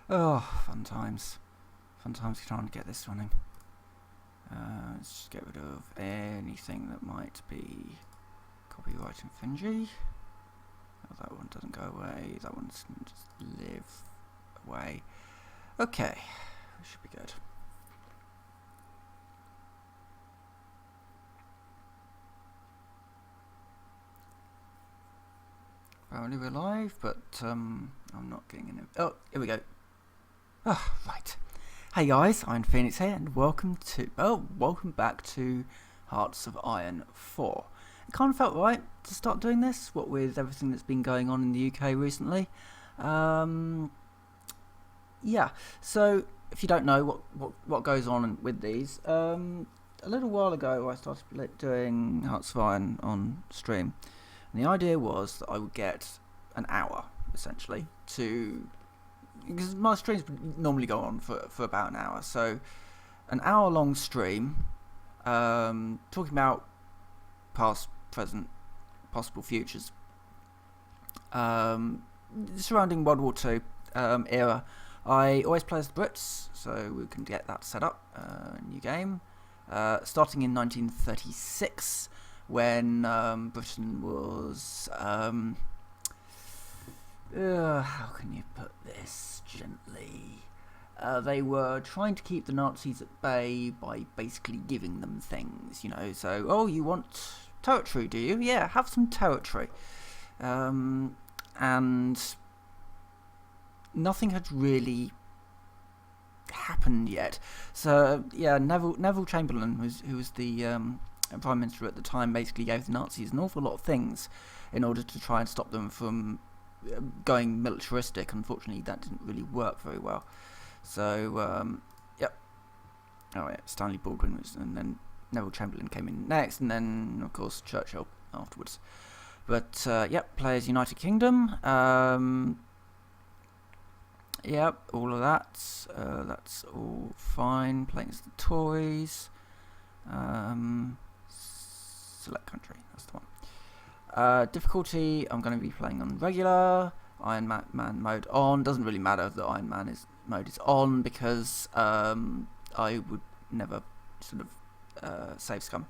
Oh, fun times. Fun times trying to get this running. Let's just get rid of anything that might be copyright infringing. Oh, that one doesn't go away. That one's going to just live away. Okay, we should be good. Apparently we're live, but I'm not getting in. Oh, here we go. Oh, right. Hey guys, Iron Phoenix here, and welcome back to Hearts of Iron 4. It kind of felt right to start doing this, what with everything that's been going on in the UK recently. Yeah, so if you don't know what goes on with these, a little while ago I started doing Hearts of Iron on stream. And the idea was that I would get an hour, essentially, because my streams normally go on for about an hour. So, an hour-long stream, talking about past, present, possible futures, surrounding World War II era. I always play as the Brits, so we can get that set up. New game. Starting in 1936. When Britain was, how can you put this gently? They were trying to keep the Nazis at bay by basically giving them things, So, oh, you want territory, do you? Yeah, have some territory. And nothing had really happened yet. So, yeah, Neville Chamberlain, who was the Prime Minister at the time, basically gave the Nazis an awful lot of things in order to try and stop them from going militaristic. Unfortunately, that didn't really work very well. So, yep. Oh, yeah, Stanley Baldwin and then Neville Chamberlain came in next, and then, of course, Churchill afterwards. But, yep, players United Kingdom. Yep, all of that. That's all fine. Playing as the Tories. Select country, that's the one. Difficulty, I'm going to be playing on regular. Iron Man mode on. Doesn't really matter if the Iron Man mode is on, because I would never sort of save scum.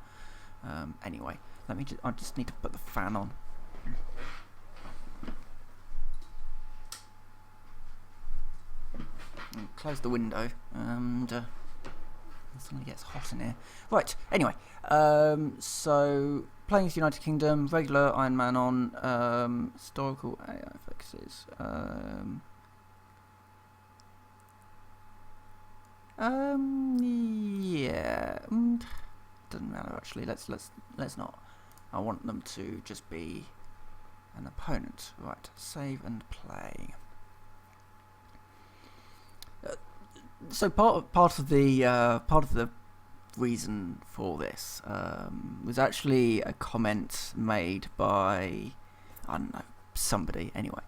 Anyway, I just need to put the fan on. And close the window, and it suddenly gets hot in here. Right, anyway, so playing with United Kingdom, regular Iron Man on, historical AI fixes. Yeah, doesn't matter actually. Let's not. I want them to just be an opponent. Right, save and play. So part of the reason for this was actually a comment made by, I don't know, somebody anyway,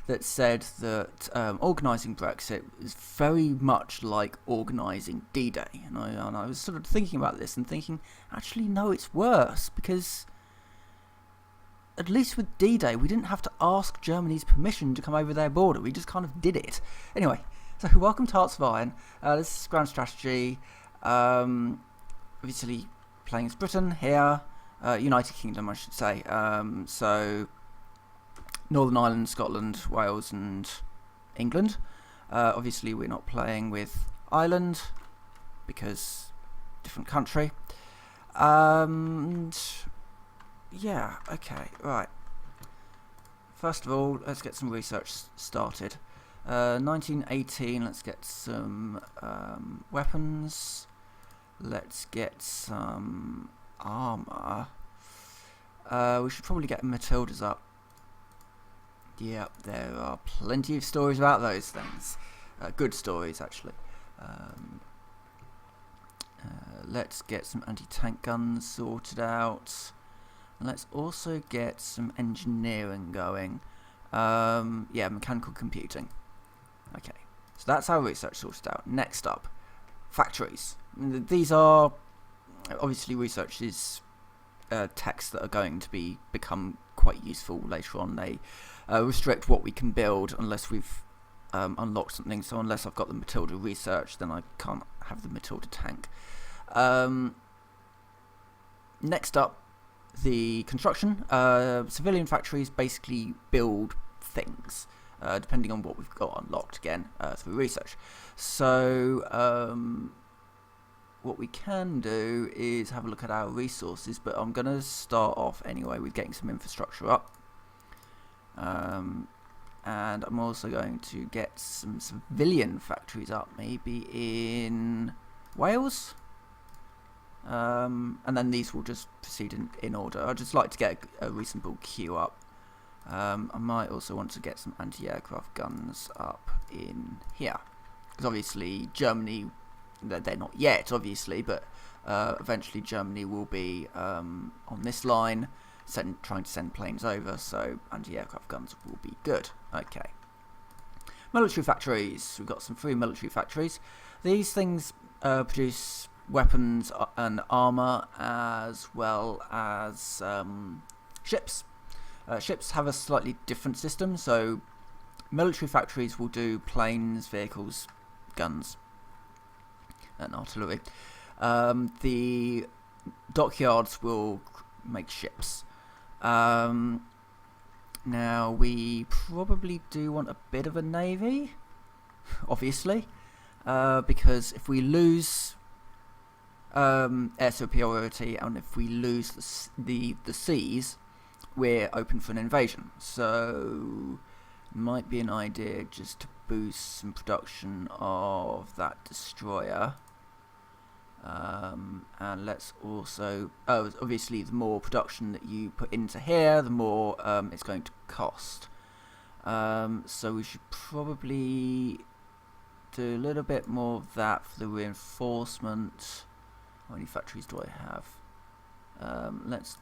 that said that organising Brexit is very much like organising D-Day, and I was sort of thinking about this and thinking, actually no, it's worse, because at least with D-Day we didn't have to ask Germany's permission to come over their border. We just kind of did it. Anyway. So welcome to Hearts of Iron. This is Grand Strategy. Obviously playing as Britain here. United Kingdom, I should say. So Northern Ireland, Scotland, Wales and England. Obviously we're not playing with Ireland because different country. Yeah, okay, right. First of all, let's get some research started. 1918, let's get some weapons. Let's get some armour. We should probably get Matildas up. Yep, there are plenty of stories about those things. Good stories, actually. Let's get some anti-tank guns sorted out. Let's also get some engineering going. Yeah, mechanical computing. Okay, so that's our research sorted out. Next up, factories. These are obviously research is texts that are going to become quite useful later on. They restrict what we can build unless we've unlock something. So unless I've got the Matilda research, then I can't have the Matilda tank. Next up, the construction. Civilian factories basically build things, depending on what we've got unlocked again through research. So what we can do is have a look at our resources, but I'm going to start off anyway with getting some infrastructure up. And I'm also going to get some civilian factories up, maybe in Wales. And then these will just proceed in order. I'd just like to get a reasonable queue up. I might also want to get some anti-aircraft guns up in here, because obviously Germany, they're not yet obviously, but eventually Germany will be on this line trying to send planes over, so anti-aircraft guns will be good. Okay. Military factories. We've got some free military factories. These things produce weapons and armour, as well as ships. Ships have a slightly different system, so military factories will do planes, vehicles, guns, and artillery. The dockyards will make ships. Now, we probably do want a bit of a navy, obviously, because if we lose air superiority and if we lose the seas, we're open for an invasion. So, might be an idea just to boost some production of that destroyer. And let's also, obviously the more production that you put into here, the more it's going to cost. So we should probably do a little bit more of that for the reinforcement. How many factories do I have? Let's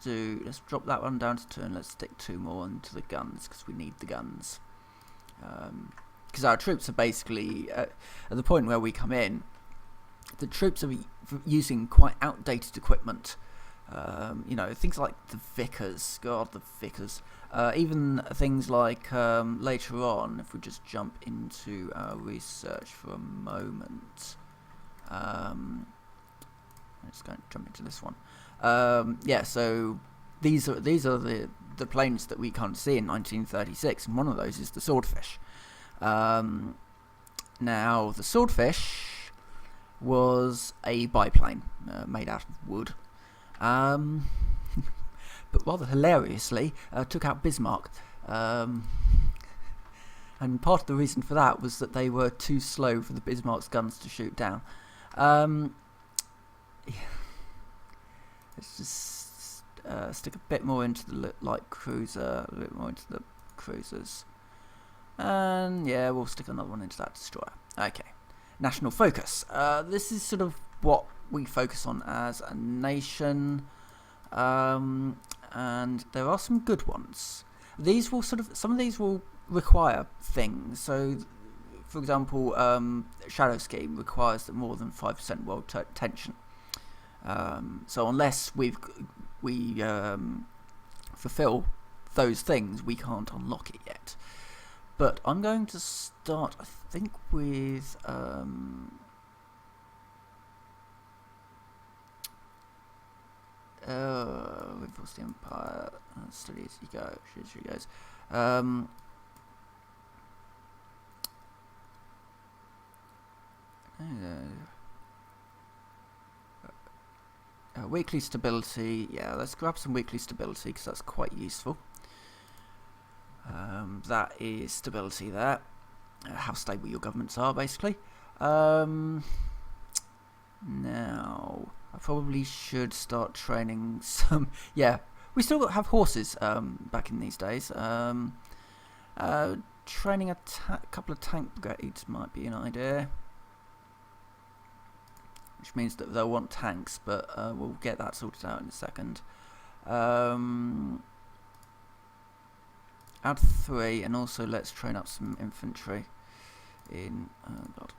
drop that one down to 2 and let's stick 2 more into the guns, because we need the guns. Because our troops are basically at the point where we come in, the troops are using quite outdated equipment. Things like the Vickers. God, the Vickers. Even things like later on, if we just jump into our research for a moment. Let's go and jump into this one. So these are the planes that we can't see in 1936, and one of those is the Swordfish. Now, the Swordfish was a biplane made out of wood, but rather hilariously took out Bismarck, and part of the reason for that was that they were too slow for the Bismarck's guns to shoot down. Let's just stick a bit more into the light cruiser, a bit more into the cruisers, and yeah, we'll stick another one into that destroyer. Okay. National focus. This is sort of what we focus on as a nation, and there are some good ones. These will some of these will require things. So, for example, Shadow Scheme requires that more than 5% world tension. So unless we fulfill those things, we can't unlock it yet. But I'm going to start, I think, with reinforce the Empire, steady as you go, she goes. Weekly stability, yeah, let's grab some weekly stability because that's quite useful. That is stability there. How stable your governments are, basically. Now, I probably should start training some... Yeah, we still have horses back in these days. Training a couple of tank brigades might be an idea. Which means that they'll want tanks, but we'll get that sorted out in a second. Add 3, and also let's train up some infantry in... Oh god.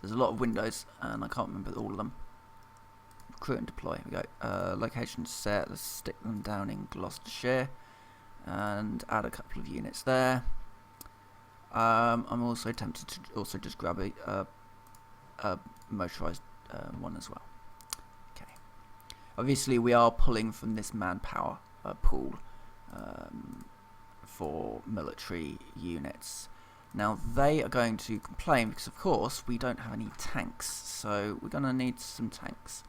There's a lot of windows, and I can't remember all of them. Recruit and deploy. Here we go. Location set. Let's stick them down in Gloucestershire. and add a couple of units there. I'm also tempted to also just grab a motorised one as well. Okay. Obviously, we are pulling from this manpower pool for military units. Now, they are going to complain because, of course, we don't have any tanks. So we're going to need some tanks.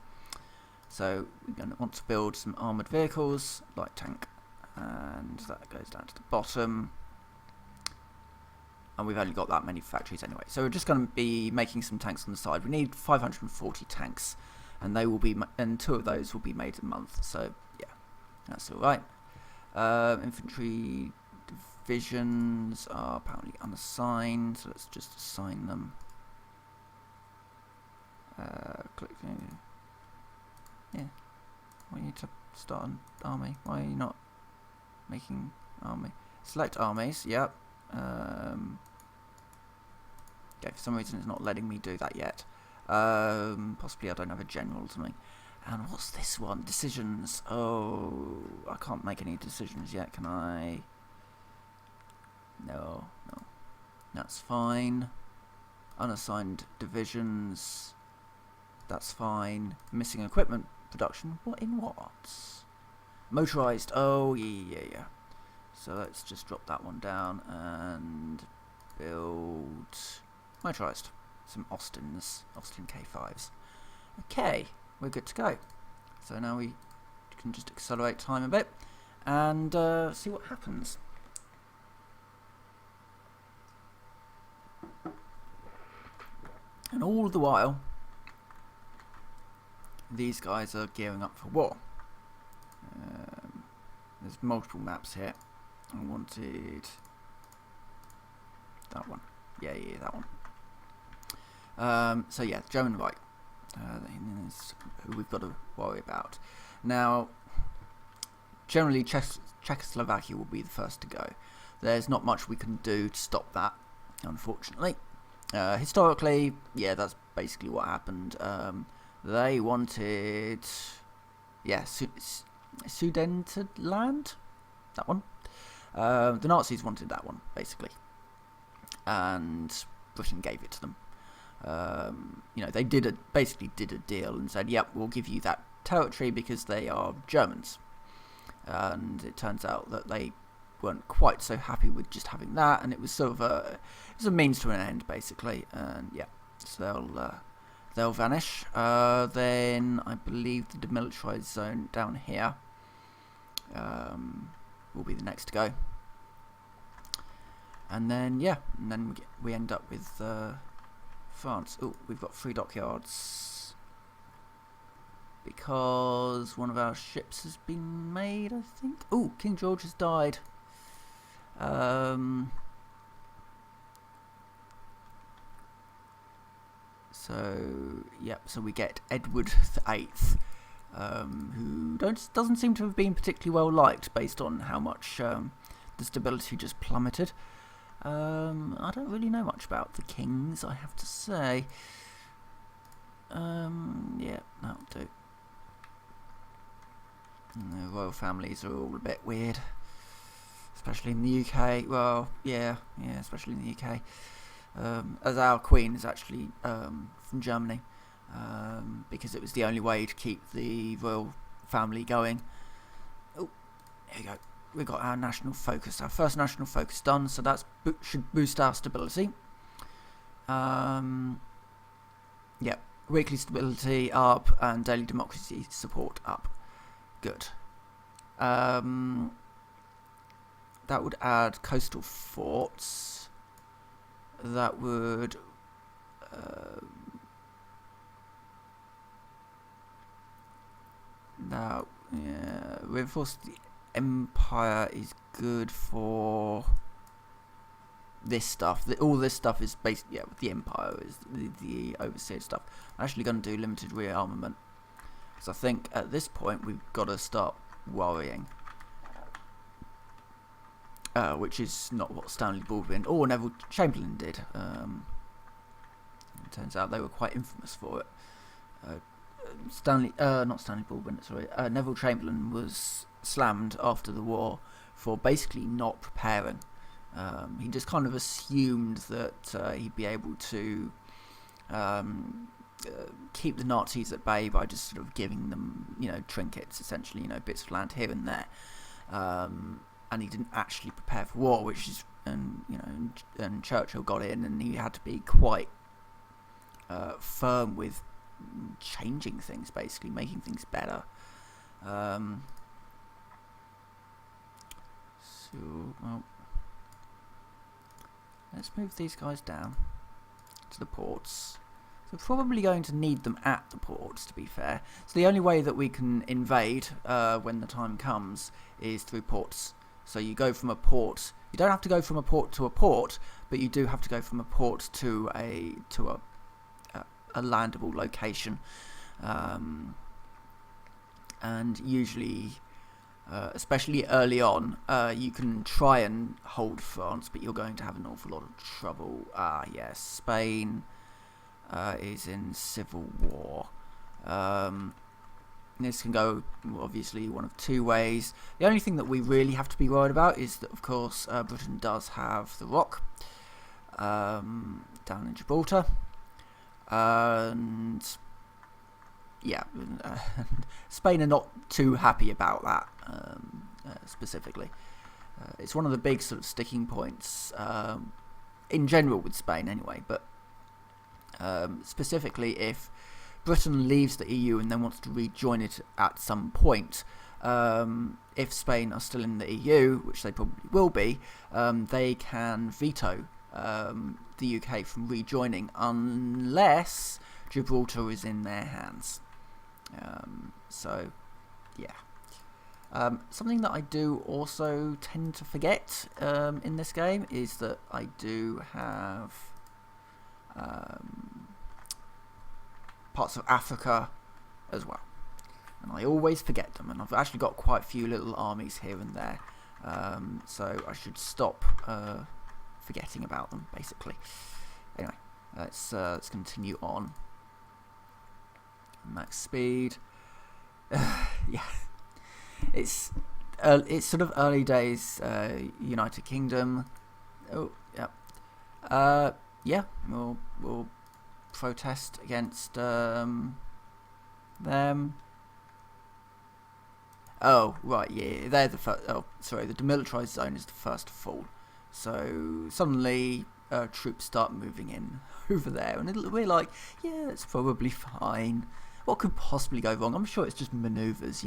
So we're going to want to build some armoured vehicles, light tank, and that goes down to the bottom. And we've only got that many factories anyway. So we're just going to be making some tanks on the side. We need 540 tanks, and they will be, and 2 of those will be made a month. So yeah, that's all right. Infantry divisions are apparently unassigned, so let's just assign them. Click. Yeah. We need to start an army. Why are you not making army? Select armies. Yep. Okay, for some reason it's not letting me do that yet. Possibly I don't have a general or something. And what's this one? Decisions. Oh, I can't make any decisions yet, can I? No. That's fine. Unassigned divisions. That's fine. Missing equipment production. What in what? Motorised. Oh, yeah. So let's just drop that one down and build motorised. Some Austin K5s. Okay, we're good to go. So now we can just accelerate time a bit and see what happens. And all the while, these guys are gearing up for war. There's multiple maps here. I wanted that one. Yeah, that one. So yeah, German Reich. Is who we've got to worry about. Now, generally Czechoslovakia will be the first to go. There's not much we can do to stop that, unfortunately. Historically, yeah, that's basically what happened. They wanted, yeah, Sudetenland, that one. The Nazis wanted that one, basically, and Britain gave it to them. You know, they basically did a deal and said, yep, we'll give you that territory because they are Germans. And it turns out that they weren't quite so happy with just having that, and it was sort of a means to an end, basically. And yeah, so they'll vanish. Then I believe the demilitarized zone down here will be the next to go. And then yeah, and then we end up with France. Oh, we've got 3 dockyards because one of our ships has been made, I think. Oh, King George has died. So yep. So we get Edward VIII, who doesn't seem to have been particularly well liked, based on how much the stability just plummeted. I don't really know much about the kings, I have to say. Yeah, that'll do. And the royal families are all a bit weird, especially in the UK. Well, yeah, especially in the UK. As our queen is actually from Germany, because it was the only way to keep the royal family going. Oh, here we go. We've got our national focus, our first national focus done, so that should boost our stability. Yep, weekly stability up and daily democracy support up. Good. That would add coastal forts. That would reinforce the empire is good for this stuff. All this stuff is basically, with the empire is the overseas stuff. I'm actually going to do limited rearmament, because I think at this point we've got to start worrying, which is not what Stanley Baldwin or Neville Chamberlain did. It turns out they were quite infamous for it. Not Stanley Baldwin, sorry. Neville Chamberlain was slammed after the war for basically not preparing. He just kind of assumed that he'd be able to keep the Nazis at bay by just sort of giving them, trinkets, essentially, bits of land here and there. And he didn't actually prepare for war, which is, and Churchill got in, and he had to be quite firm with changing things, basically making things better. Let's move these guys down to the ports. So we're probably going to need them at the ports, to be fair. So the only way that we can invade when the time comes is through ports. So you go from a port. You don't have to go from a port to a port, but you do have to go from a port to a landable location. And usually, especially early on, you can try and hold France, but you're going to have an awful lot of trouble. Yes, Spain is in civil war. This can go, obviously, one of two ways. The only thing that we really have to be worried about is that, of course, Britain does have the Rock down in Gibraltar. And yeah, Spain are not too happy about that, specifically. It's one of the big sort of sticking points in general with Spain anyway, but specifically if Britain leaves the EU and then wants to rejoin it at some point, if Spain are still in the EU, which they probably will be, they can veto the UK from rejoining unless Gibraltar is in their hands. So, yeah. Something that I do also tend to forget in this game is that I do have parts of Africa as well. And I always forget them, and I've actually got quite a few little armies here and there. So I should stop forgetting about them, basically. Anyway, let's continue on. Max speed. Yeah, it's sort of early days. United Kingdom. Oh, yeah. Yeah, we'll protest against them. Oh, right, yeah, they're the first. Oh, sorry, the demilitarized zone is the first to fall. So suddenly troops start moving in over there, and we're like, yeah, it's probably fine. What could possibly go wrong? I'm sure it's just maneuvers,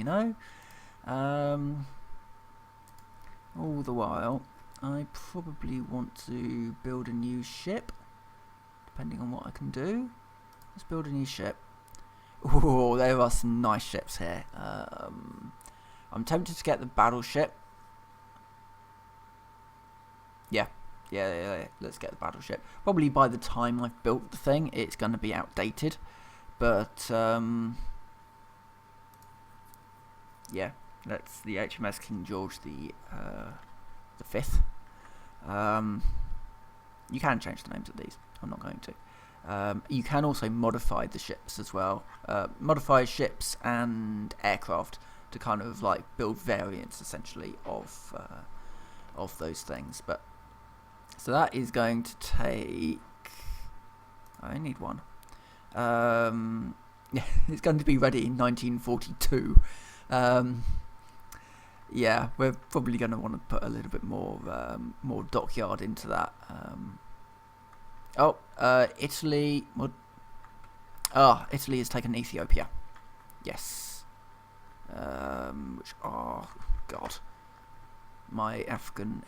All the while, I probably want to build a new ship, depending on what I can do. Let's build a new ship. Oh, there are some nice ships here. I'm tempted to get the battleship. Yeah. Let's get the battleship. Probably by the time I've built the thing, it's going to be outdated. But, yeah. That's the HMS King George the Fifth. You can change the names of these. I'm not going to. You can also modify the ships as well. Modify ships and aircraft to kind of like build variants essentially of those things. But so that is going to take. I need one. Yeah, it's going to be ready in 1942. Yeah, we're probably going to want to put a little bit more dockyard into that. Italy. Italy has taken Ethiopia. Yes. God. My African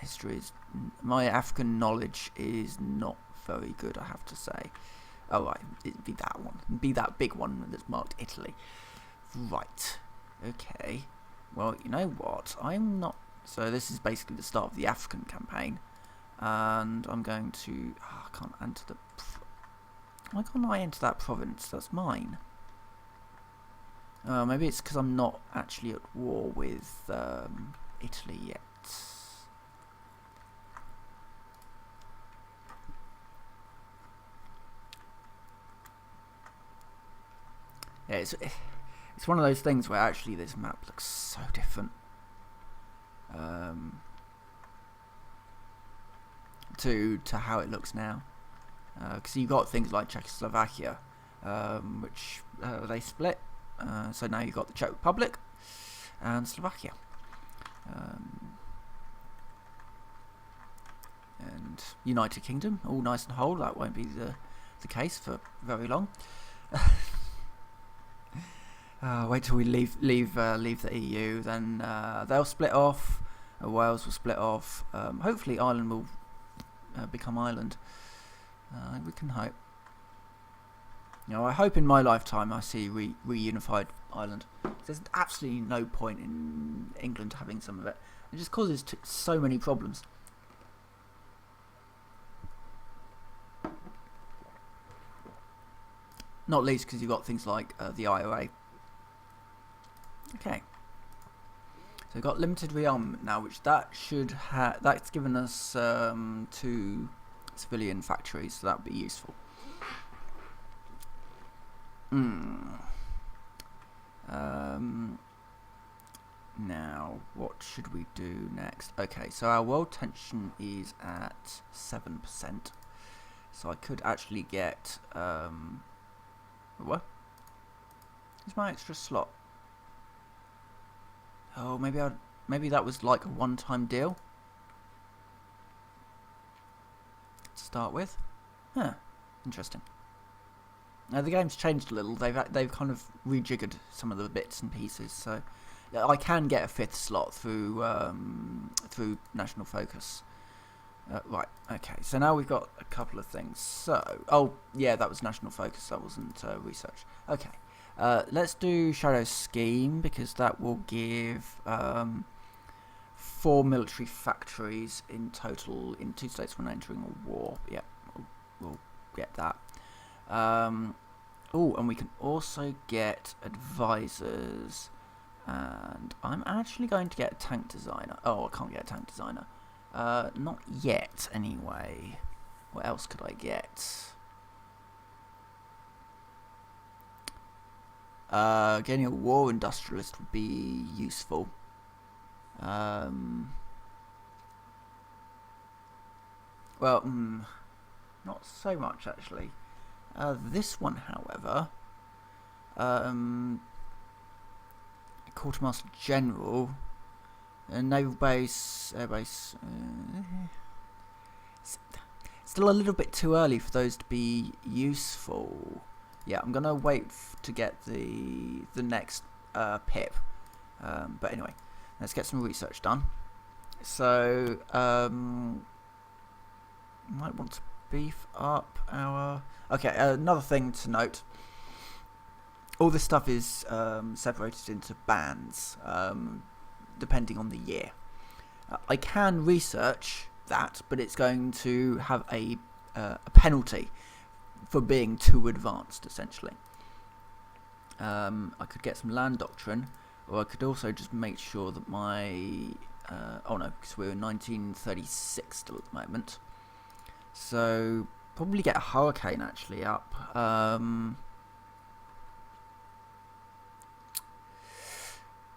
knowledge is not very good, I have to say. Oh, right, it'd be that one. It'd be that big one that's marked Italy. Right. Okay. Well, you know what? I'm not... So this is basically the start of the African campaign. And I'm going to... I can't enter the... Why can't I enter that province? That's mine. Maybe it's because I'm not actually at war with Italy yet. Yeah, it's one of those things where actually this map looks so different. to how it looks now. Because you've got things like Czechoslovakia, which they split. So now you've got the Czech Republic and Slovakia. And United Kingdom, all nice and whole. That won't be the case for very long. Wait till we leave the EU, then they'll split off. Wales will split off. Hopefully Ireland will become Ireland. We can hope. I hope in my lifetime I see reunified Ireland. There's absolutely no point in England having some of it. It just causes so many problems. Not least because you've got things like the IRA. Okay. So we've got limited rearmament now, which that's given us 2 civilian factories, so that would be useful. Now, what should we do next? Okay, so our world tension is at 7%. So I could actually get what? Is my extra slot? Oh, maybe that was like a one-time deal to start with. Huh, interesting. Now the game's changed a little. They've kind of rejiggered some of the bits and pieces, so I can get a 5th slot through National Focus. Right, okay, so now we've got a couple of things. So, oh yeah, that was National Focus, that wasn't research. Okay, let's do Shadow Scheme, because that will give 4 military factories in total in 2 states when entering a war. Yeah, we'll get that. Oh, and we can also get advisors, and I'm actually going to get a tank designer. Oh, I can't get a tank designer. Not yet, anyway. What else could I get? Getting a war industrialist would be useful. Well, not so much, actually. This one, however, Quartermaster General, naval base, air base. Still a little bit too early for those to be useful. Yeah, I'm gonna wait to get the next pip. But anyway, let's get some research done. So might want to beef up our. Okay, another thing to note. All this stuff is separated into bands, depending on the year. I can research that, but it's going to have a penalty for being too advanced, essentially. I could get some land doctrine, or I could also just make sure that my... oh no, because we're in 1936 still at the moment. So, probably get a hurricane actually up.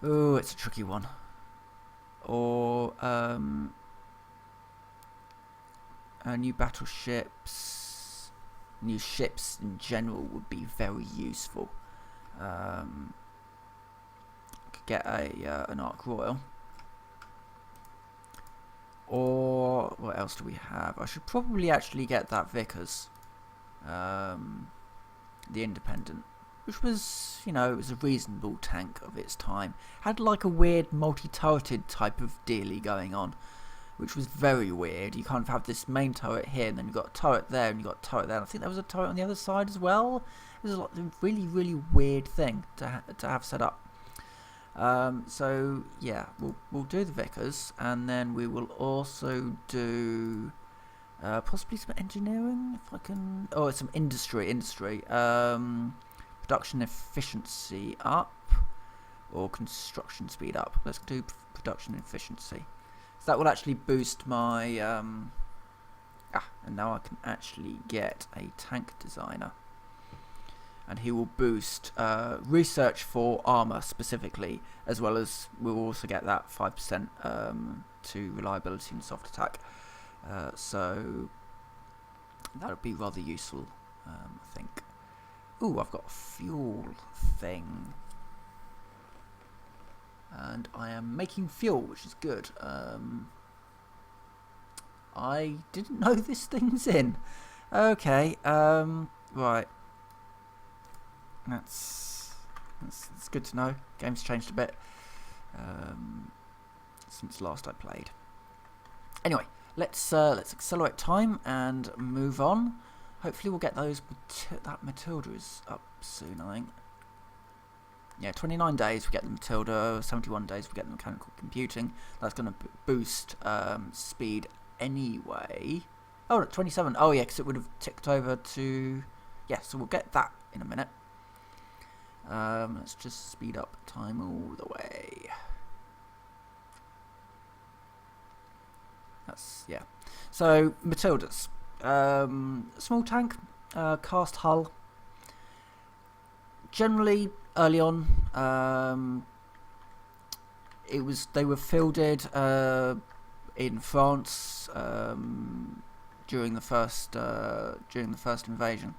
Oh, it's a tricky one. Or new battleships, new ships in general would be very useful. Could get an Ark Royal. Or what else do we have? I should probably actually get that Vickers, the Independent, which was, you know, it was a reasonable tank of its time. Had like a weird multi-turreted type of dealy going on, which was very weird. You kind of have this main turret here, and then you've got a turret there, and you've got a turret there. And I think there was a turret on the other side as well. It was like a really, really weird thing to have set up. So yeah, we'll do the Vickers, and then we will also do possibly some engineering, if I can. Oh, some industry. Production efficiency up, or construction speed up. Let's do production efficiency. So that will actually boost my and now I can actually get a tank designer, and he will boost research for armor specifically, as well as we'll also get that 5% to reliability and soft attack. So that would be rather useful, I think. Ooh, I've got a fuel thing. And I am making fuel, which is good. I didn't know this thing's in. Okay, right. That's good to know. Game's changed a bit since last I played. Anyway, let's accelerate time and move on. Hopefully we'll get those. That Matilda is up soon, I think. Yeah, 29 days we get the Matilda, 71 days we get the mechanical computing. That's going to boost speed anyway. Oh, 27. Oh, yeah, because it would have ticked over to... Yeah, so we'll get that in a minute. Let's just speed up time all the way. That's, yeah. So, Matildas. Small tank, cast hull. Generally, early on, they were fielded in France during the first invasion,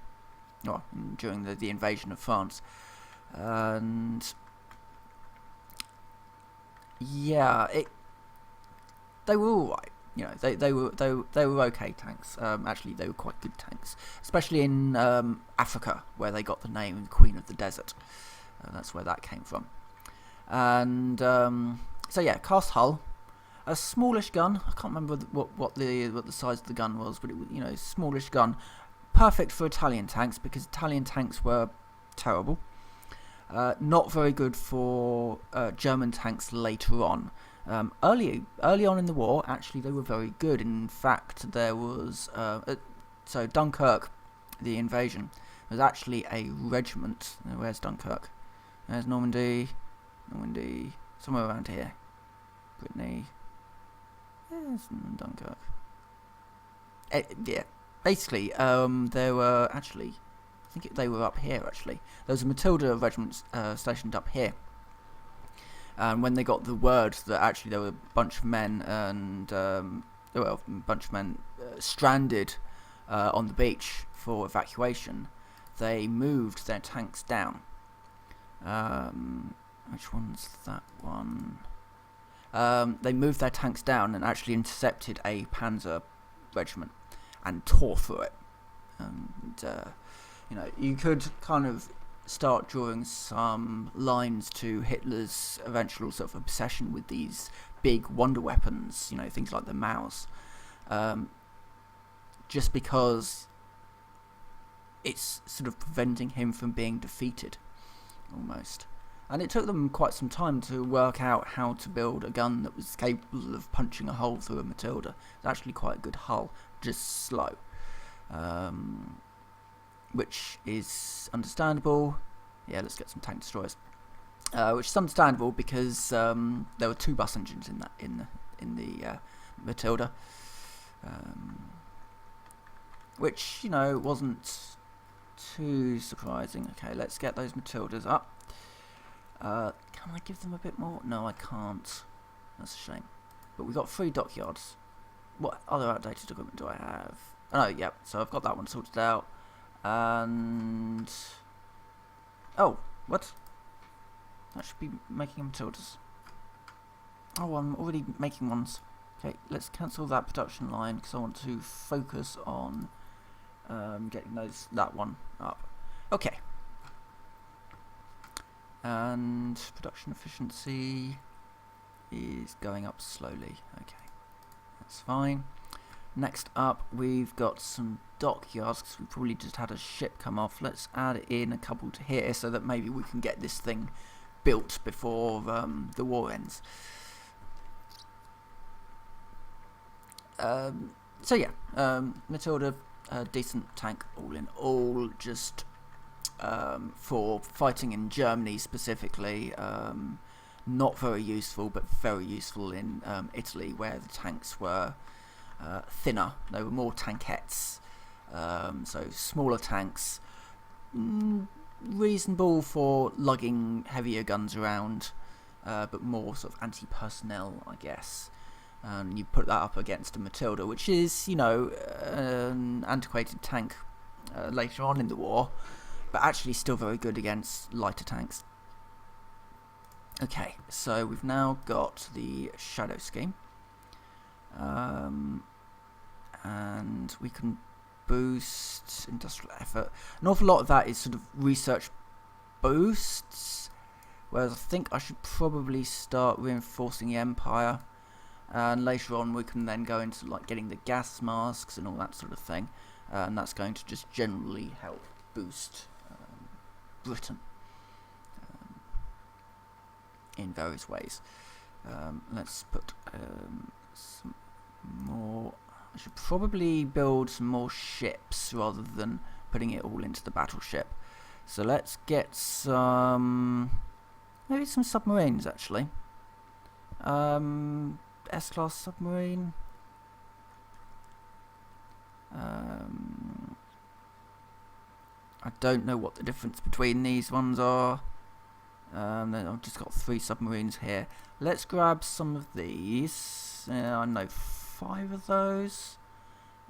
or during the invasion of France, and yeah, they were all right. You know, they were okay tanks. Actually, they were quite good tanks, especially in Africa, where they got the name Queen of the Desert. That's where that came from. And so yeah, cast hull, a smallish gun. I can't remember what the size of the gun was, but it was, you know, smallish gun, perfect for Italian tanks because Italian tanks were terrible. Not very good for German tanks later on. Early on in the war, actually, they were very good. In fact, there was so Dunkirk, the invasion, was actually a regiment. Where's Dunkirk? There's Normandy, somewhere around here. Brittany. There's Dunkirk. Yeah, basically, there were actually, I think they were up here. Actually, there was a Matilda regiment stationed up here. And when they got the word that actually there were a bunch of men stranded on the beach for evacuation, they moved their tanks down. Which one's that one? They moved their tanks down and actually intercepted a panzer regiment and tore through it. And you know, you could kind of start drawing some lines to Hitler's eventual sort of obsession with these big wonder weapons, you know, things like the Maus, just because it's sort of preventing him from being defeated, almost. And it took them quite some time to work out how to build a gun that was capable of punching a hole through a Matilda. It's actually quite a good hull, just slow. Which is understandable. Yeah, let's get some tank destroyers. Which is understandable because there were 2 bus engines in the Matilda, which, you know, wasn't too surprising. Okay, let's get those Matildas up. Can I give them a bit more? No, I can't. That's a shame. But we've got 3 dockyards. What other outdated equipment do I have? Oh, yeah. So I've got that one sorted out. And oh, what? That should be making Matildas. Oh, I'm already making ones. Okay, let's cancel that production line because I want to focus on getting that one up. Okay. And production efficiency is going up slowly. Okay, that's fine. Next up, we've got some dockyards because we probably just had a ship come off. Let's add in a couple to here so that maybe we can get this thing built before the war ends. So yeah, Matilda, decent tank all in all, just for fighting in Germany specifically. Not very useful, but very useful in Italy, where the tanks were thinner. They were more tankettes, so smaller tanks, reasonable for lugging heavier guns around, but more sort of anti-personnel, I guess. and you put that up against a Matilda, which is, you know, an antiquated tank later on in the war, but actually still very good against lighter tanks. Okay, so we've now got the shadow scheme, and we can boost industrial effort. An awful lot of that is sort of research boosts, whereas I think I should probably start reinforcing the Empire, and later on we can then go into like getting the gas masks and all that sort of thing, and that's going to just generally help boost Britain in various ways. Let's put some more. I should probably build some more ships rather than putting it all into the battleship. So let's get some, maybe some submarines actually. S-class submarine. I don't know what the difference between these ones are. I've just got 3 submarines here. Let's grab some of these. I know 5 of those,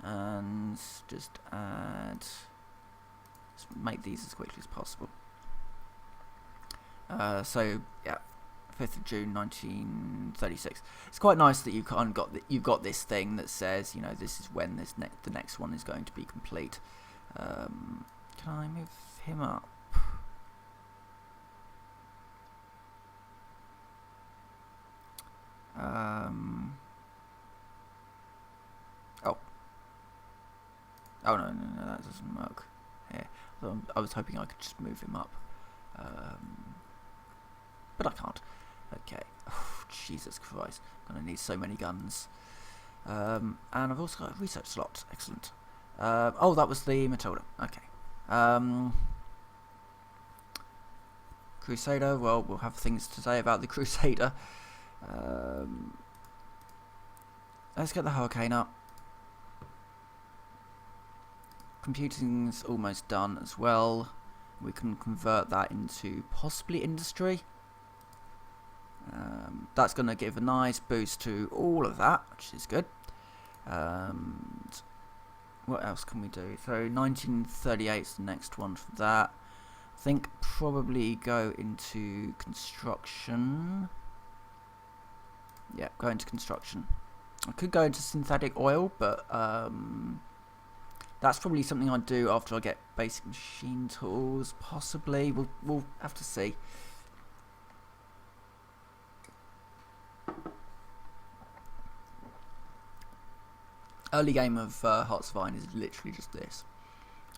and just add. Let's make these as quickly as possible. So yeah, 5th of June 1936. It's quite nice that you've got this thing that says, you know, this is when the next one is going to be complete. Can I move him up? Oh no, that doesn't work. Here, I was hoping I could just move him up, but I can't. Okay. Oh, Jesus Christ! I'm gonna need so many guns. And I've also got a research slot. Excellent. Oh, that was the Matilda. Okay. Crusader. Well, we'll have things to say about the Crusader. Let's get the Hurricane up. Computing's almost done as well. We can convert that into possibly industry. That's going to give a nice boost to all of that, which is good. What else can we do? So 1938 is the next one for that. I think probably go into construction. Yeah, go into construction. I could go into synthetic oil, but that's probably something I'd do after I get basic machine tools. Possibly, we'll have to see. Early game of Hearts of Iron is literally just this.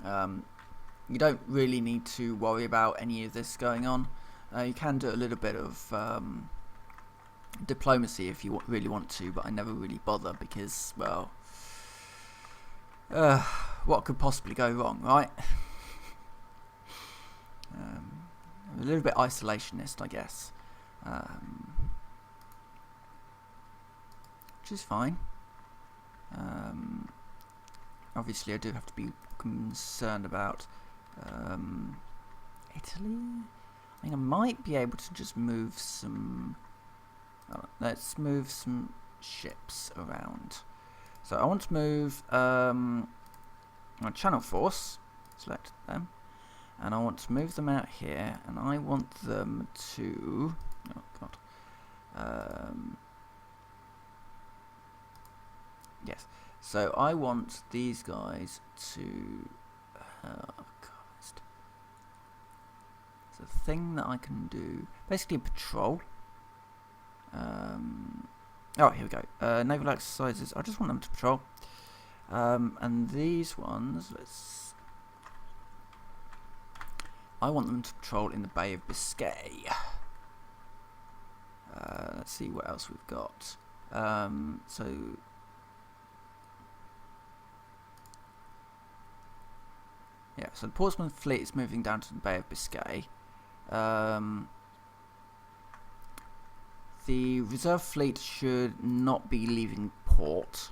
You don't really need to worry about any of this going on. You can do a little bit of diplomacy if you really want to, but I never really bother because, well, what could possibly go wrong, right? A little bit isolationist, I guess, which is fine. Obviously I do have to be concerned about Italy. I mean, I might be able to just move some. Let's move some ships around. So I want to move my Channel Force. Select them, and I want to move them out here, and I want them to. Oh God. Yes. So I want these guys to. Oh Christ. It's a thing that I can do. Basically, a patrol. Oh, here we go. Naval exercises. I just want them to patrol. And these ones, I want them to patrol in the Bay of Biscay. Let's see what else we've got. So. Yeah, so the Portsmouth fleet is moving down to the Bay of Biscay. The reserve fleet should not be leaving port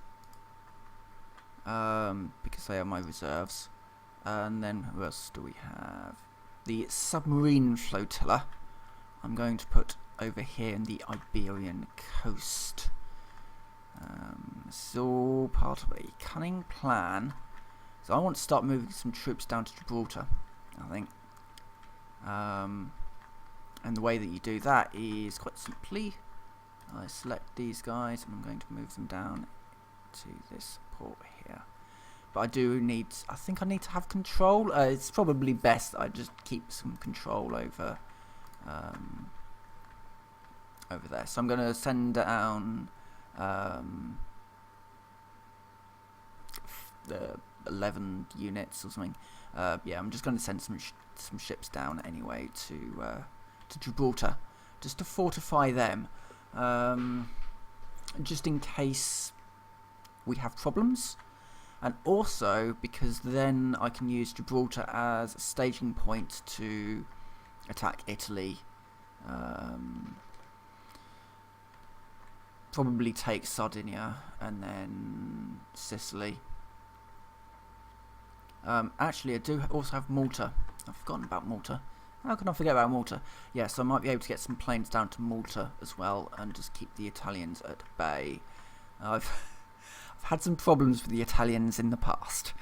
because they are my reserves. And then who else do we have? The submarine flotilla I'm going to put over here in the Iberian coast. It's all part of a cunning plan. So I want to start moving some troops down to Gibraltar, I think. And the way that you do that is quite simply, I select these guys and I'm going to move them down to this port here. But I think I need to have control. It's probably best that I just keep some control over there. So I'm going to send down the 11 units or something. Yeah, I'm just going to send some ships down anyway to Gibraltar, just to fortify them, just in case we have problems, and also because then I can use Gibraltar as a staging point to attack Italy. Probably take Sardinia and then Sicily. Actually, I do also have Malta. I've forgotten about Malta. How can I forget about Malta? Yes, I might be able to get some planes down to Malta as well and just keep the Italians at bay. I've had some problems with the Italians in the past.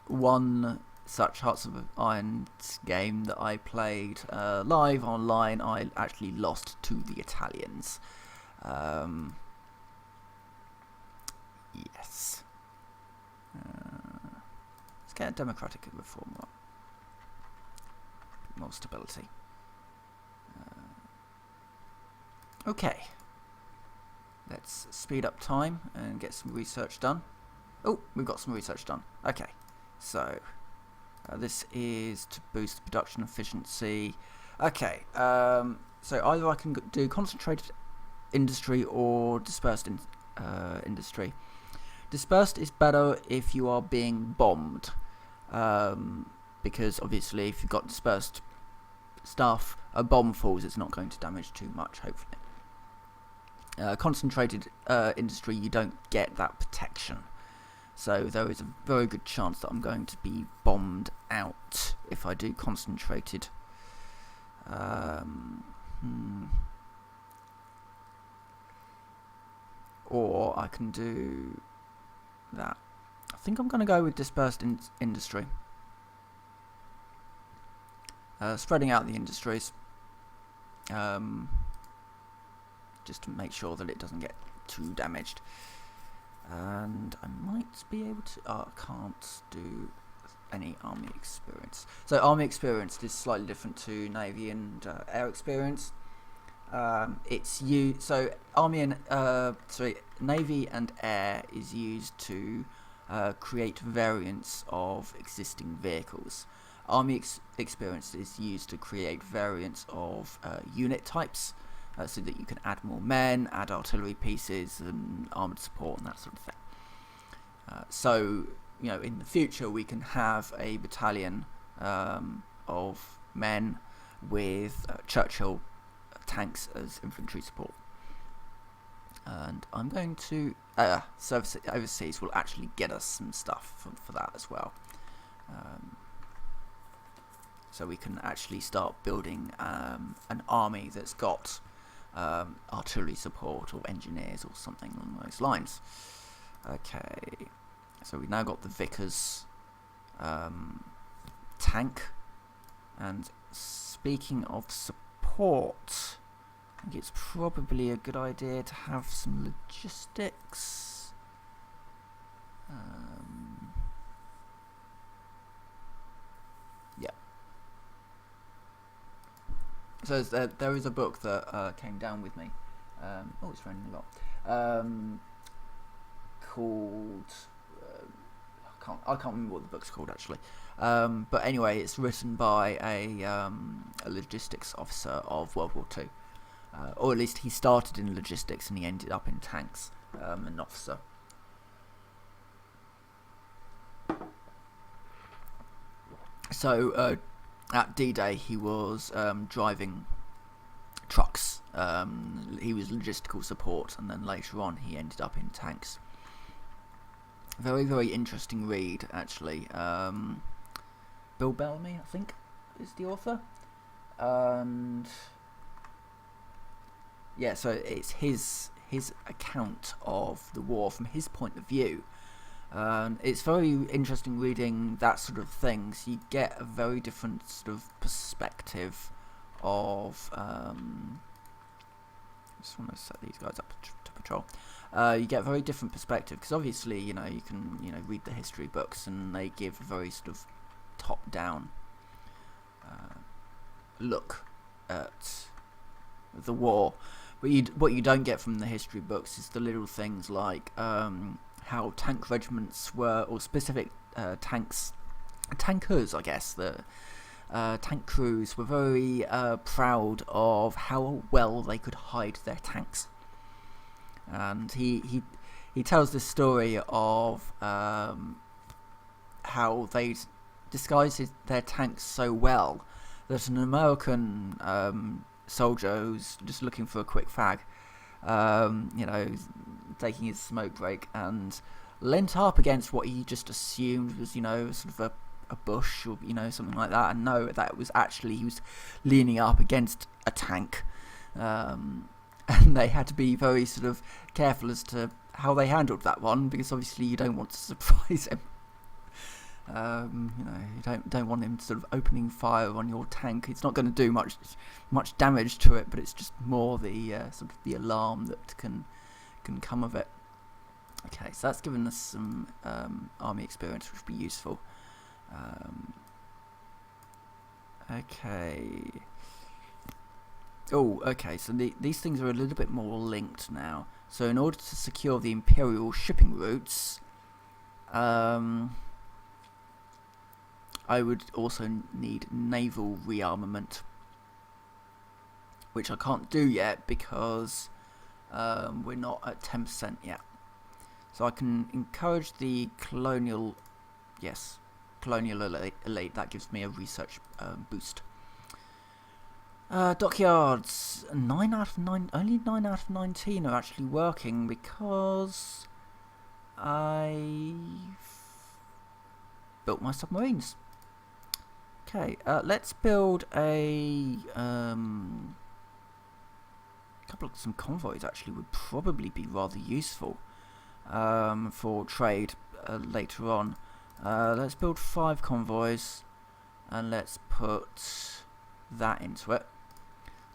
One such Hearts of Iron game that I played live online, I actually lost to the Italians. Yes. Let's get a democratic reform up. More stability. Okay. Let's speed up time and get some research done. Oh, we've got some research done. Okay. So, this is to boost production efficiency. Okay. So either I can do concentrated industry or dispersed industry. Dispersed is better if you are being bombed, because obviously if you've got dispersed stuff, a bomb falls, it's not going to damage too much, hopefully. Concentrated industry, you don't get that protection, so there is a very good chance that I'm going to be bombed out if I do concentrated. Or I can do that. I think I'm going to go with dispersed industry. Spreading out the industries, just to make sure that it doesn't get too damaged. And I might be able to... I can't do any army experience. So army experience is slightly different to navy and air experience. It's used, so army and navy and air is used to create variants of existing vehicles. Army experience is used to create variants of unit types, so that you can add more men, add artillery pieces, and armoured support, and that sort of thing. So, you know, in the future we can have a battalion of men with Churchill tanks as infantry support. And I'm going to service overseas will actually get us some stuff for that as well. So we can actually start building an army that's got artillery support or engineers or something along those lines. Okay, so we've now got the Vickers tank. And speaking of support, I think it's probably a good idea to have some logistics. Yeah. So there is a book that came down with me. Oh, it's raining a lot. Called I can't remember what the book's called actually. But anyway, it's written by a logistics officer of World War II. Or at least he started in logistics and he ended up in tanks, an officer. So at D-Day he was driving trucks. He was logistical support, and then later on he ended up in tanks. Very, very interesting read, actually. Bill Bellamy, I think, is the author. And yeah, so it's his account of the war from his point of view. It's very interesting reading that sort of thing. So you get a very different sort of perspective of. I just want to set these guys up to patrol. You get a very different perspective because obviously you can read the history books and they give a very sort of top down look at the war, but what you don't get from the history books is the little things like how tank regiments were, or specific tankers, I guess, the tank crews were very proud of how well they could hide their tanks. And he tells this story of how they disguised their tanks so well that an American soldier who's just looking for a quick fag, taking his smoke break, and leant up against what he just assumed was, sort of a bush or, something like that, and no, that was actually, he was leaning up against a tank. And they had to be very sort of careful as to how they handled that one, because obviously you don't want to surprise him. You don't want him sort of opening fire on your tank. It's not going to do much damage to it, but it's just more the sort of the alarm that can come of it. Okay, so that's given us some army experience, which would be useful. Okay. Oh, okay, so these things are a little bit more linked now. So in order to secure the Imperial shipping routes, I would also need naval rearmament, which I can't do yet because we're not at 10% yet. So I can encourage the colonial elite. That gives me a research boost. Dockyards, 9 out of 9, only 9 out of 19 are actually working because I've built my submarines. Okay, let's build some convoys. Actually, would probably be rather useful for trade later on. Let's build 5 convoys, and let's put that into it.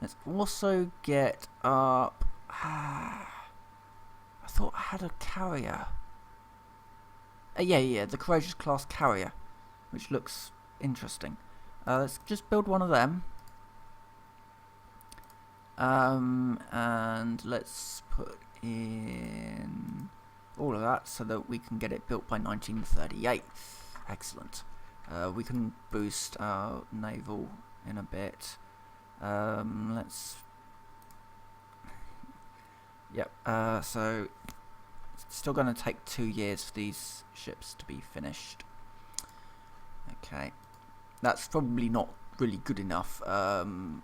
Let's also get up. I thought I had a carrier. Yeah, the Courageous class carrier, which looks interesting. Let's just build one of them. And let's put in all of that so that we can get it built by 1938. Excellent. We can boost our naval in a bit. Let's. Yep. So it's still going to take 2 years for these ships to be finished. Okay, that's probably not really good enough. Oh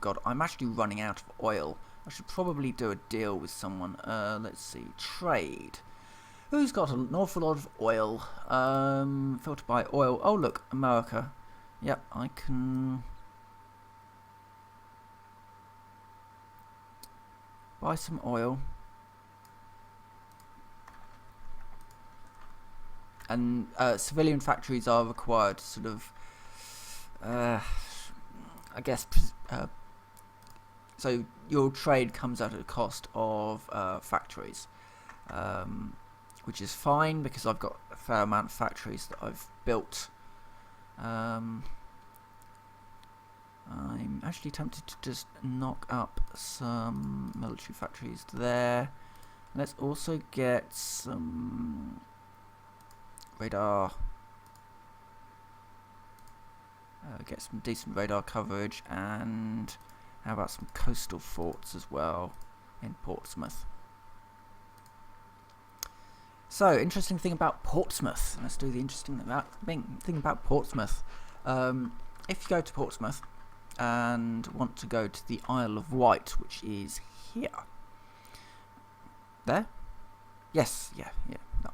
god, I'm actually running out of oil. I should probably do a deal with someone. Let's see, trade. Who's got an awful lot of oil? Filter by oil. Oh look, America. Yep, I can buy some oil. And civilian factories are required to sort of, I guess, so your trade comes at a cost of factories, which is fine because I've got a fair amount of factories that I've built. I'm actually tempted to just knock up some military factories there. Let's also get some radar, get some decent radar coverage, and how about some coastal forts as well in Portsmouth. So, interesting thing about Portsmouth. Let's do the interesting thing about Portsmouth. If you go to Portsmouth and want to go to the Isle of Wight, which is here. There? Yes, yeah. No.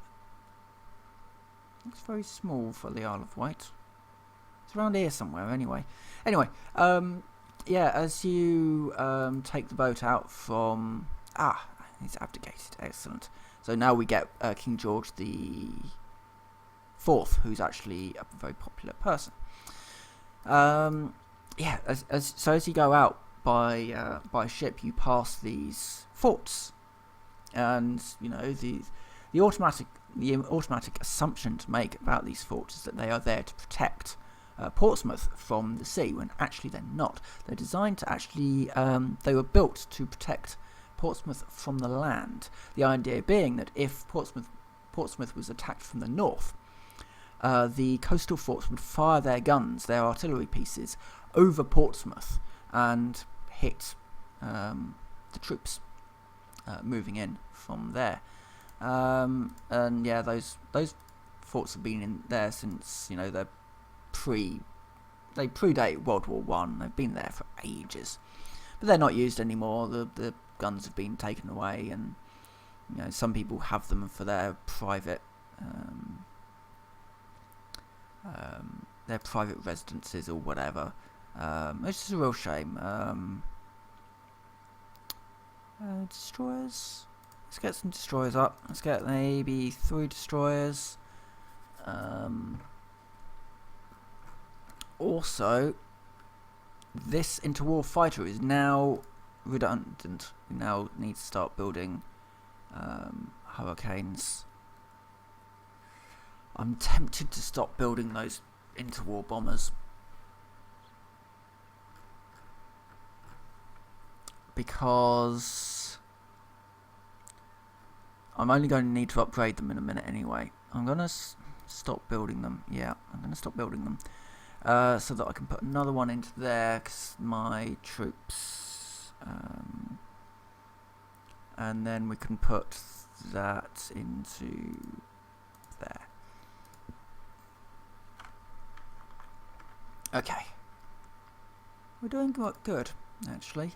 Looks very small for the Isle of Wight. It's around here somewhere, anyway. yeah, as you take the boat out from he's abdicated. Excellent. So now we get King George the Fourth, who's actually a very popular person. Yeah, as you go out by ship, you pass these forts, and you know the automatic assumption to make about these forts is that they are there to protect Portsmouth from the sea, when actually they're not. They're designed to actually they were built to protect Portsmouth from the land. The idea being that if Portsmouth was attacked from the north, the coastal forts would fire their guns, their artillery pieces, over Portsmouth and hit the troops moving in from there. And yeah, those forts have been in there since, you know, they predate World War One. They've been there for ages, but they're not used anymore. The guns have been taken away, and you know, some people have them for their private residences or whatever. It's just a real shame. Destroyers. Let's get some destroyers up. Let's get maybe 3 destroyers. Also, this interwar fighter is now redundant. We now need to start building Hurricanes. I'm tempted to stop building those interwar bombers, because I'm only going to need to upgrade them in a minute anyway. I'm going to stop building them. Yeah, I'm going to stop building them so that I can put another one into there, because my troops... and then we can put that into there. Okay. We're doing good, actually.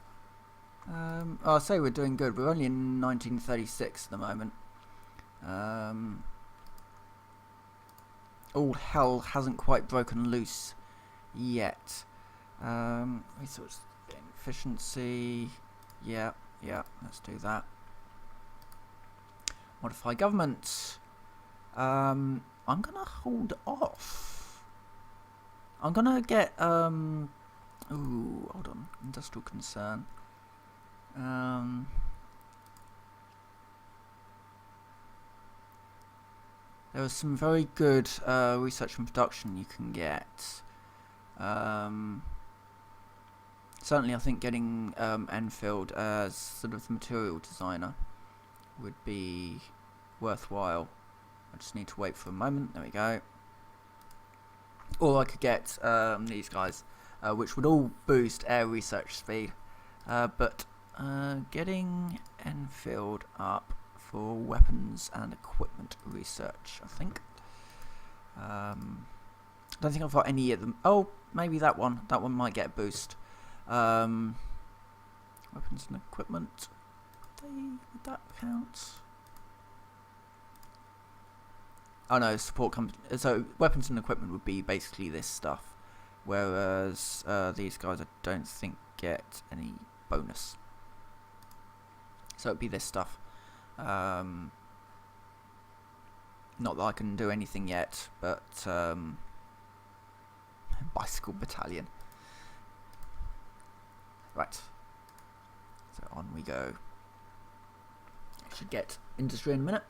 I'll say we're doing good. We're only in 1936 at the moment. All hell hasn't quite broken loose yet. Resource efficiency. Yeah, let's do that. Modify government. I'm gonna hold off. I'm gonna get ooh, hold on. Industrial concern. There was some very good research and production you can get. Certainly, I think getting Enfield as sort of the material designer would be worthwhile. I just need to wait for a moment. There we go. Or I could get these guys, which would all boost air research speed. But getting Enfield up for weapons and equipment research, I think. I don't think I've got any of them. Oh, maybe that one. That one might get a boost. Weapons and equipment. Would that count? Oh no, support comes. So weapons and equipment would be basically this stuff, whereas these guys I don't think get any bonus. So it'd be this stuff. Not that I can do anything yet, but bicycle battalion. Right. So on we go. I should get industry in a minute.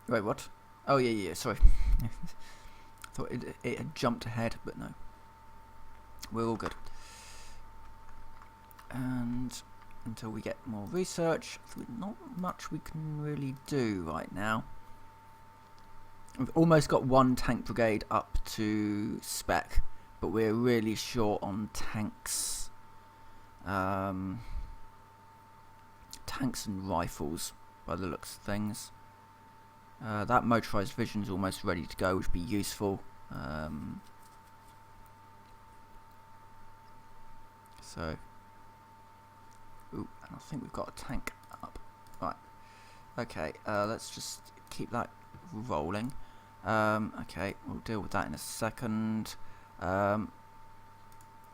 Wait, what? Oh, yeah, sorry. I thought it had jumped ahead, but no. We're all good. And until we get more research, not much we can really do right now. We've almost got one tank brigade up to spec, but we're really short on tanks. Tanks and rifles, by the looks of things. That motorised division's almost ready to go, which would be useful. So, ooh, and I think we've got a tank up. Right, Okay, let's just keep that rolling. Okay, we'll deal with that in a second. Let's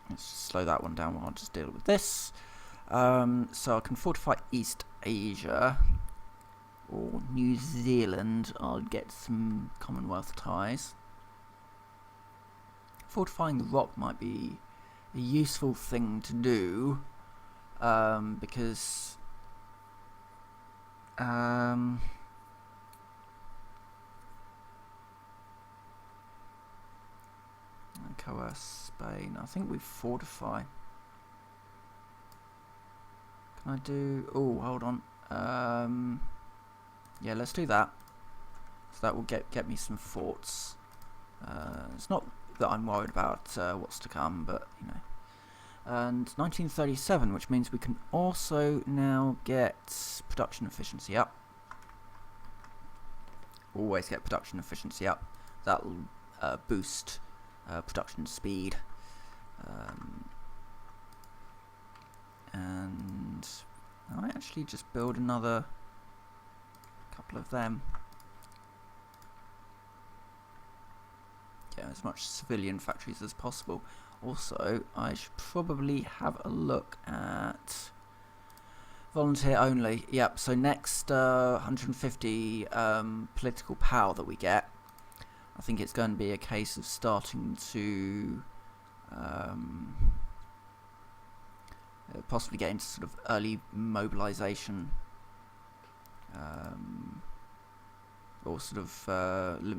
just slow that one down while I just deal with this. So I can fortify East Asia or New Zealand. I'll get some Commonwealth ties. Fortifying the rock might be a useful thing to do, because coerce Spain. I think we fortify. Can I do? Oh, hold on. Yeah, let's do that. So that will get me some forts. It's not that I'm worried about what's to come, but you know. And 1937, which means we can also now get production efficiency up. Always get production efficiency up. That'll boost production speed. And I actually just build another couple of them. Yeah, as much civilian factories as possible. Also, I should probably have a look at volunteer only. Yep, so next 150 political power that we get, I think it's going to be a case of starting to possibly get into sort of early mobilization, or sort of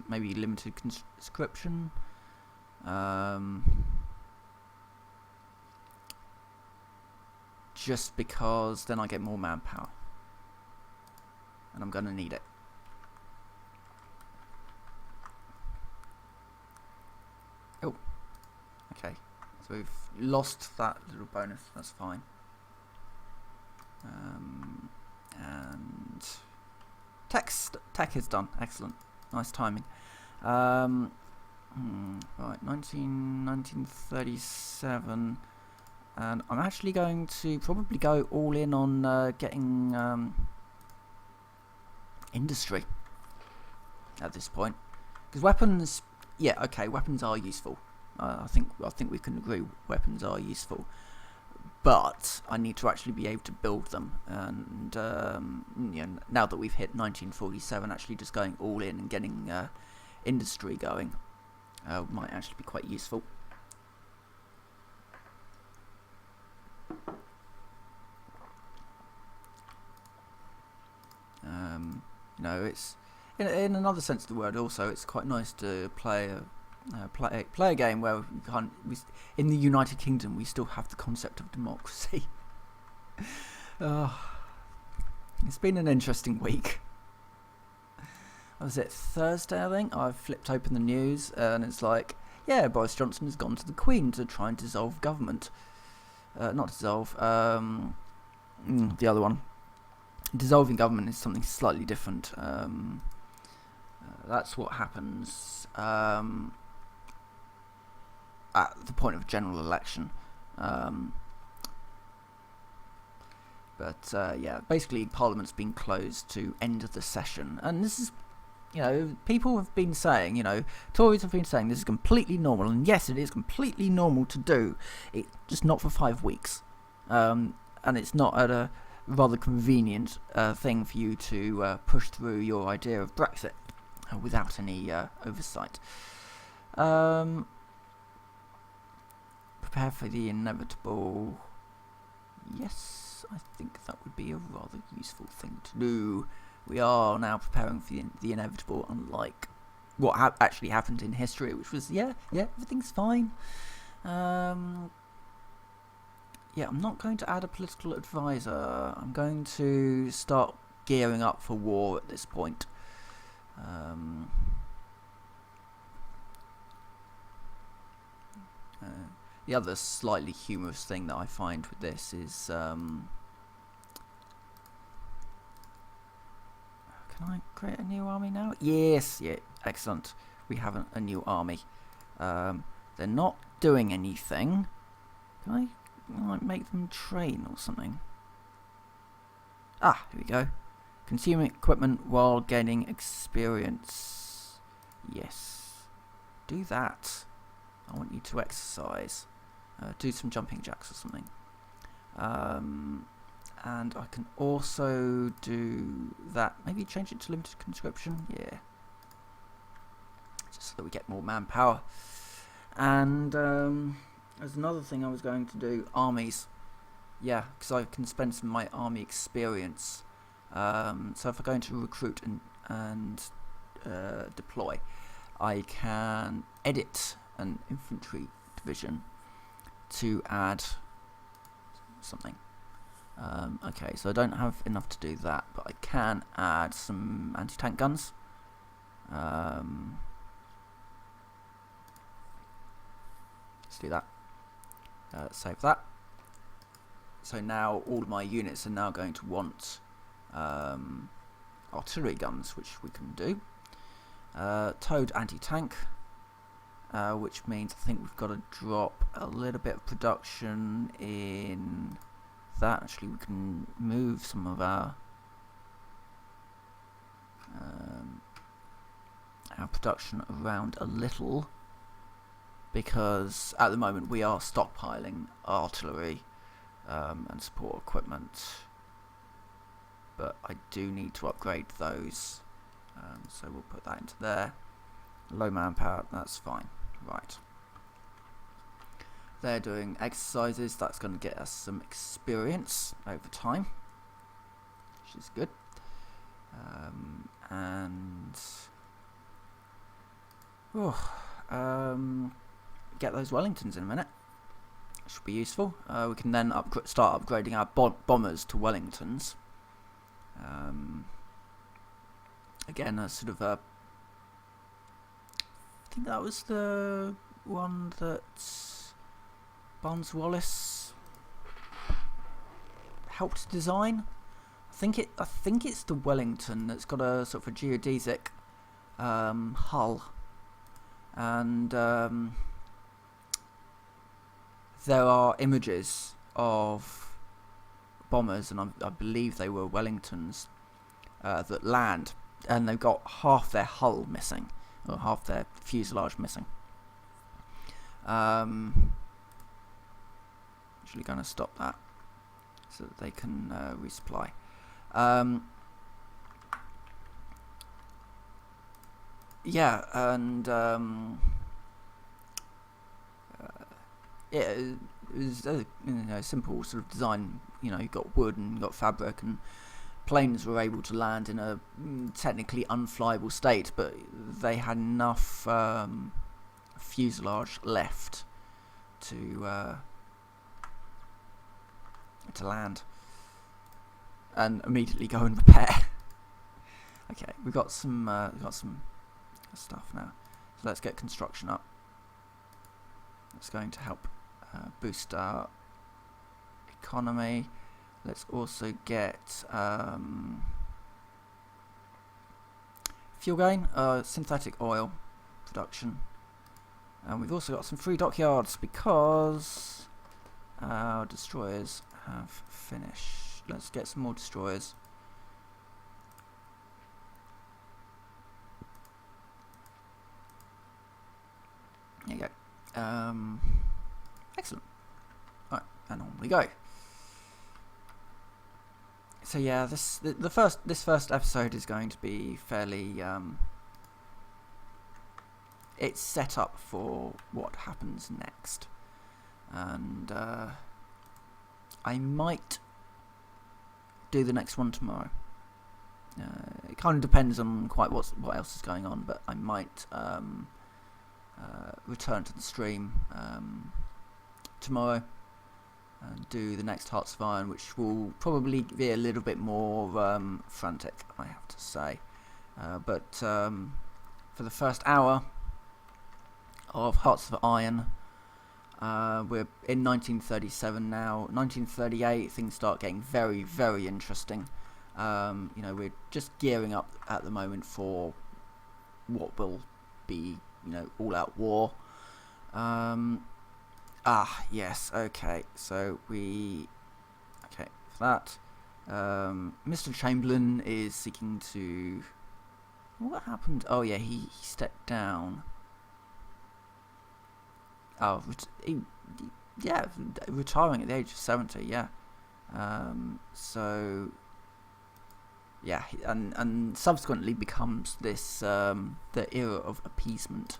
maybe limited conscription. Just because then I get more manpower, and I'm going to need it. Oh, okay. So we've lost that little bonus. That's fine. And tech is done. Excellent. Nice timing. Right, 1937. And I'm actually going to probably go all in on getting industry at this point, because weapons, yeah, okay, weapons are useful. I think we can agree weapons are useful, but I need to actually be able to build them. And you know, now that we've hit 1947, actually just going all in and getting industry going might actually be quite useful. You know, it's in another sense of the word. Also, it's quite nice to play a game where you can't. In the United Kingdom, we still have the concept of democracy. It's been an interesting week. Was it Thursday? I think I flipped open the news and it's like, yeah, Boris Johnson has gone to the Queen to try and dissolve government. Not dissolve. The other one. Dissolving government is something slightly different. That's what happens at the point of general election. But yeah, basically Parliament's been closed to end the session. And this is, you know, people have been saying, you know, Tories have been saying this is completely normal. And yes, it is completely normal to do. It's just not for 5 weeks. And it's not at a rather convenient thing for you to push through your idea of Brexit without any oversight. Prepare for the inevitable. Yes, I think that would be a rather useful thing to do. We are now preparing for the inevitable, unlike what actually happened in history, which was, yeah, everything's fine. Yeah, I'm not going to add a political advisor. I'm going to start gearing up for war at this point. The other slightly humorous thing that I find with this is, can I create a new army now? Yes, yeah, excellent. We have a new army. They're not doing anything. Can I like make them train or something? Ah, here we go. Consume equipment while gaining experience. Yes. Do that. I want you to exercise. Do some jumping jacks or something. And I can also do that. Maybe change it to limited conscription. Yeah. Just so that we get more manpower. And there's another thing I was going to do. Armies. Yeah, because I can spend some of my army experience. So if I go into recruit and deploy, I can edit an infantry division to add something. Okay, so I don't have enough to do that, but I can add some anti-tank guns. Let's do that. Save that. So now all of my units are now going to want artillery guns, which we can do. Towed anti-tank, which means I think we've got to drop a little bit of production in that. Actually, we can move some of our production around a little, because at the moment we are stockpiling artillery and support equipment, but I do need to upgrade those, so we'll put that into there. Low manpower, that's fine. Right, they're doing exercises. That's going to get us some experience over time, which is good. Get those Wellingtons in a minute. Should be useful. We can then start upgrading our bombers to Wellingtons. Again, a sort of I think that was the one that Barnes Wallis helped design. I think it's the Wellington that's got a sort of a geodesic hull, and there are images of bombers, and I believe they were Wellingtons that land, and they've got half their hull missing, or half their fuselage missing. Actually going to stop that so that they can resupply. Yeah, and it was a simple sort of design. You've got wood and you've got fabric, and planes were able to land in a technically unflyable state, but they had enough fuselage left to land and immediately go and repair. Okay, we've got some stuff now, so let's get construction up. That's going to help boost our economy. Let's also get fuel gain, synthetic oil production, and we've also got some free dockyards because our destroyers have finished. Let's get some more destroyers. There you go. Excellent. Right, and on we go. So yeah, this first episode is going to be fairly. It's set up for what happens next, and I might do the next one tomorrow. It kind of depends on quite what else is going on, but I might return to the stream tomorrow and do the next Hearts of Iron, which will probably be a little bit more frantic, I have to say. But for the first hour of Hearts of Iron, we're in 1937 now. 1938, things start getting very, very interesting. We're just gearing up at the moment for what will be, all-out war. Yes, okay, so for that, Mr. Chamberlain is seeking to... What happened? Oh yeah, he stepped down. Oh, retiring at the age of 70, yeah. So, yeah, and subsequently becomes this, the era of appeasement.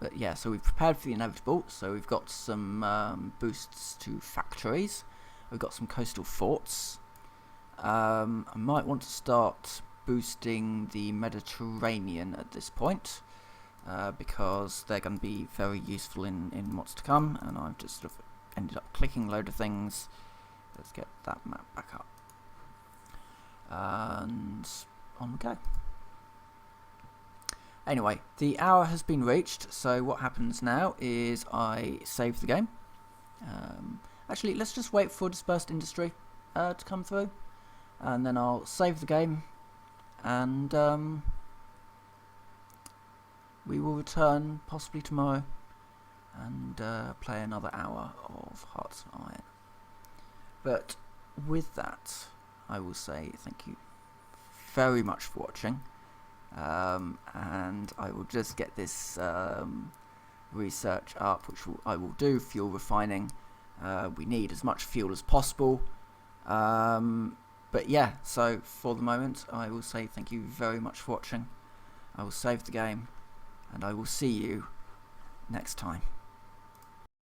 But yeah, so we've prepared for the inevitable. So we've got some boosts to factories. We've got some coastal forts. I might want to start boosting the Mediterranean at this point, because they're going to be very useful in what's to come, and I've just sort of ended up clicking a load of things. Let's get that map back up. And on we go. Anyway, the hour has been reached, so what happens now is I save the game. Actually, let's just wait for Dispersed Industry to come through, and then I'll save the game, and we will return possibly tomorrow and play another hour of Hearts of Iron. But with that, I will say thank you very much for watching. And I will just get this research up, which I will do. Fuel refining. We need as much fuel as possible. But yeah, so for the moment, I will say thank you very much for watching. I will save the game, and I will see you next time.